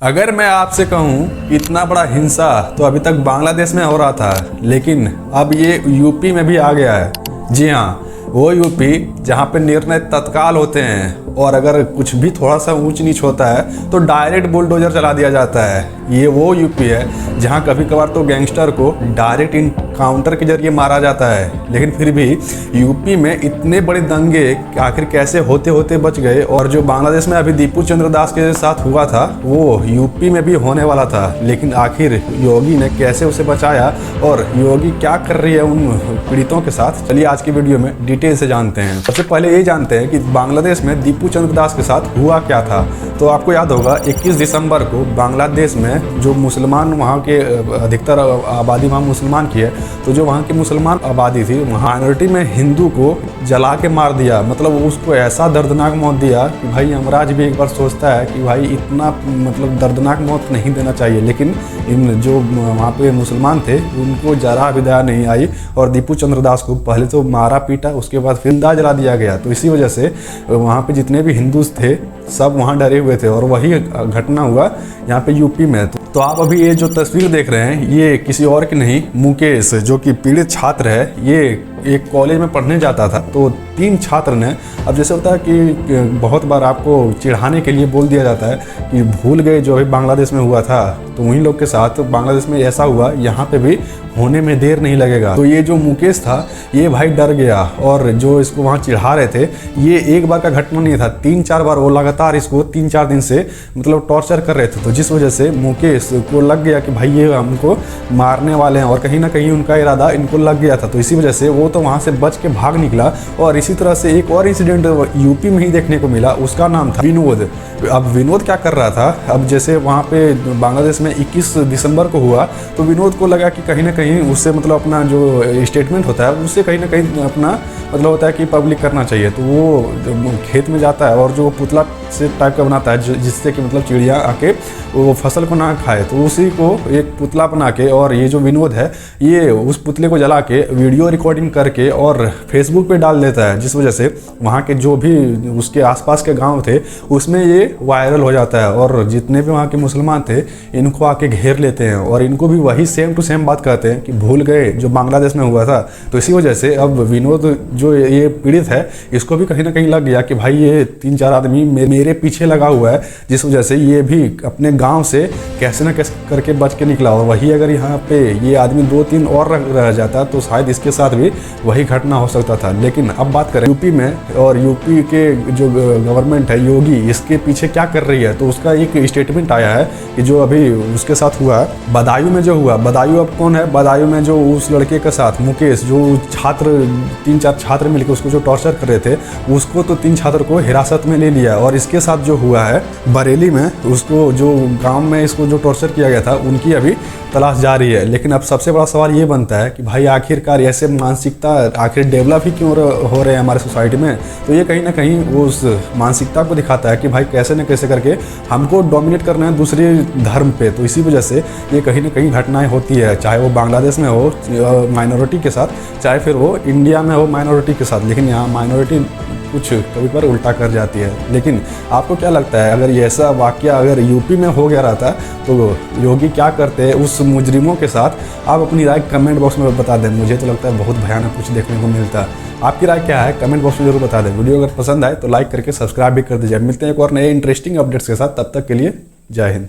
अगर मैं आपसे कहूँ इतना बड़ा हिंसा तो अभी तक बांग्लादेश में हो रहा था, लेकिन अब ये यूपी में भी आ गया है। जी हाँ, वो यूपी जहाँ पे निर्णय तत्काल होते हैं और अगर कुछ भी थोड़ा सा ऊंच नीच होता है तो डायरेक्ट बुलडोजर चला दिया जाता है। ये वो यूपी है जहाँ कभी कभार तो गैंगस्टर को डायरेक्ट इनकाउंटर के जरिए मारा जाता है, लेकिन फिर भी यूपी में इतने बड़े दंगे आखिर कैसे होते होते बच गए। और जो बांग्लादेश में अभी दीपू चंद्र दास के साथ हुआ था वो यूपी में भी होने वाला था, लेकिन आखिर योगी ने कैसे उसे बचाया और योगी क्या कर रही है उन पीड़ितों के साथ, चलिए आज की वीडियो में डिटेल से जानते हैं। सबसे पहले ये जानते हैं कि बांग्लादेश में दीपू चंद्र दास के साथ हुआ क्या था। तो आपको याद होगा 21 दिसंबर को बांग्लादेश में जो मुसलमान, वहाँ के अधिकतर आबादी वहाँ मुसलमान की है, तो जो वहाँ की मुसलमान आबादी थी वहाँ माइनॉरिटी में हिंदू को जला के मार दिया। मतलब उसको ऐसा दर्दनाक मौत दिया कि भाई यमराज भी एक बार सोचता है कि भाई इतना मतलब दर्दनाक मौत नहीं देना चाहिए, लेकिन इन जो वहाँ पे मुसलमान थे उनको जरा भी दया नहीं आई और दीपू चंद्र दास को पहले तो मारा पीटा, उसके बाद फिर जिंदा जला दिया गया। तो इसी वजह से वहाँ पे जितने भी हिंदूज थे सब वहाँ डरे हुए थे और वही घटना हुआ यहाँ पे यूपी में। तो आप अभी ये जो तस्वीर देख रहे हैं ये किसी और की नहीं, मुकेश जो कि पीड़ित छात्र है, ये एक कॉलेज में पढ़ने जाता था। तो 3 छात्र ने, अब जैसे होता है कि बहुत बार आपको चिढ़ाने के लिए बोल दिया जाता है कि भूल गए जो अभी बांग्लादेश में हुआ था, तो वहीं लोग के साथ बांग्लादेश में ऐसा हुआ, यहाँ पे भी होने में देर नहीं लगेगा। तो ये जो मुकेश था ये भाई डर गया और जो इसको वहाँ चिढ़ा रहे थे, ये एक बार का घटना नहीं था, 3-4 बार वो लगातार इसको 3-4 दिन से मतलब टॉर्चर कर रहे थे। तो जिस वजह से मुकेश को लग गया कि भाई ये हमको मारने वाले हैं और कहीं ना कहीं उनका इरादा इनको लग गया था। तो इसी वजह से वो तो वहाँ से बच के भाग निकला। और इसी तरह से एक और इंसिडेंट यूपी में ही देखने को मिला, उसका नाम था विनोद। अब विनोद क्या कर रहा था, अब जैसे वहाँ पे बांग्लादेश में 21 दिसंबर को हुआ तो विनोद को लगा कि कहीं ना कहीं उससे मतलब अपना जो स्टेटमेंट होता है उससे कहीं ना कहीं अपना मतलब होता है कि पब्लिक करना चाहिए। तो वो खेत में जाता है और जो पुतला से टाइप का बनाता है जिससे कि मतलब चिड़िया आके वो फसल को ना खाए, तो उसी को एक पुतला बना के, और ये जो विनोद है ये उस पुतले को जला के वीडियो रिकॉर्डिंग करके और फेसबुक पे डाल देता है, जिस वजह से वहाँ के जो भी उसके आसपास के गांव थे उसमें ये वायरल हो जाता है और जितने भी वहाँ के मुसलमान थे इनको आके घेर लेते हैं और इनको भी वही सेम टू सेम बात कहते हैं कि भूल गए जो बांग्लादेश में हुआ था। तो इसी वजह से अब विनोद जो ये पीड़ित है इसको भी कहीं ना कहीं लग गया कि भाई ये 3-4 आदमी मेरे पीछे लगा हुआ है, जिस वजह से ये भी अपने गांव से कैसे ना कैसे करके बच के निकला। और वही अगर यहाँ पे ये आदमी 2-3 और रह जाता तो शायद इसके साथ भी वही घटना हो सकता था। लेकिन अब बात करें यूपी में, और यूपी के जो गवर्नमेंट है योगी, इसके पीछे क्या कर रही है, तो उसका एक स्टेटमेंट आया है कि जो अभी उसके साथ हुआ बदायूं में जो हुआ, बदायूं अब कौन है, बदायूं में जो उस लड़के के साथ मुकेश, जो छात्र 3-4 छात्र मिलकर उसको जो टॉर्चर कर रहे थे, उसको तो 3 छात्र को हिरासत में ले लिया। और इसके साथ जो हुआ है बरेली में, उसको जो गांव में इसको जो टॉर्चर किया गया था उनकी अभी तलाश जारी है। लेकिन अब सबसे बड़ा सवाल ये बनता है कि भाई आखिरकार ऐसे मानसिकता आखिर डेवलप ही क्यों हो रहे हैं हमारे सोसाइटी में। तो ये कहीं ना कहीं उस मानसिकता को दिखाता है कि भाई कैसे न कैसे करके हमको डोमिनेट करना है दूसरे धर्म पे। तो इसी वजह से ये कहीं ना कहीं घटनाएं होती है, चाहे वो बांग्लादेश में हो माइनॉरिटी के साथ, चाहे फिर वो इंडिया में हो माइनॉरिटी के साथ। लेकिन यहाँ माइनॉरिटी कुछ कभी पर उल्टा कर जाती है। लेकिन आपको क्या लगता है अगर ये ऐसा वाकया अगर यूपी में हो गया रहता तो योगी क्या करते उस मुजरिमों के साथ? आप अपनी राय कमेंट बॉक्स में बता दें। मुझे तो लगता है बहुत भयानक कुछ देखने को मिलता है। आपकी राय क्या है कमेंट बॉक्स में जरूर बता दें। वीडियो अगर पसंद आए तो लाइक करके सब्सक्राइब भी कर दीजिए। मिलते हैं एक और नए इंटरेस्टिंग अपडेट्स के साथ, तब तक के लिए जय हिंद।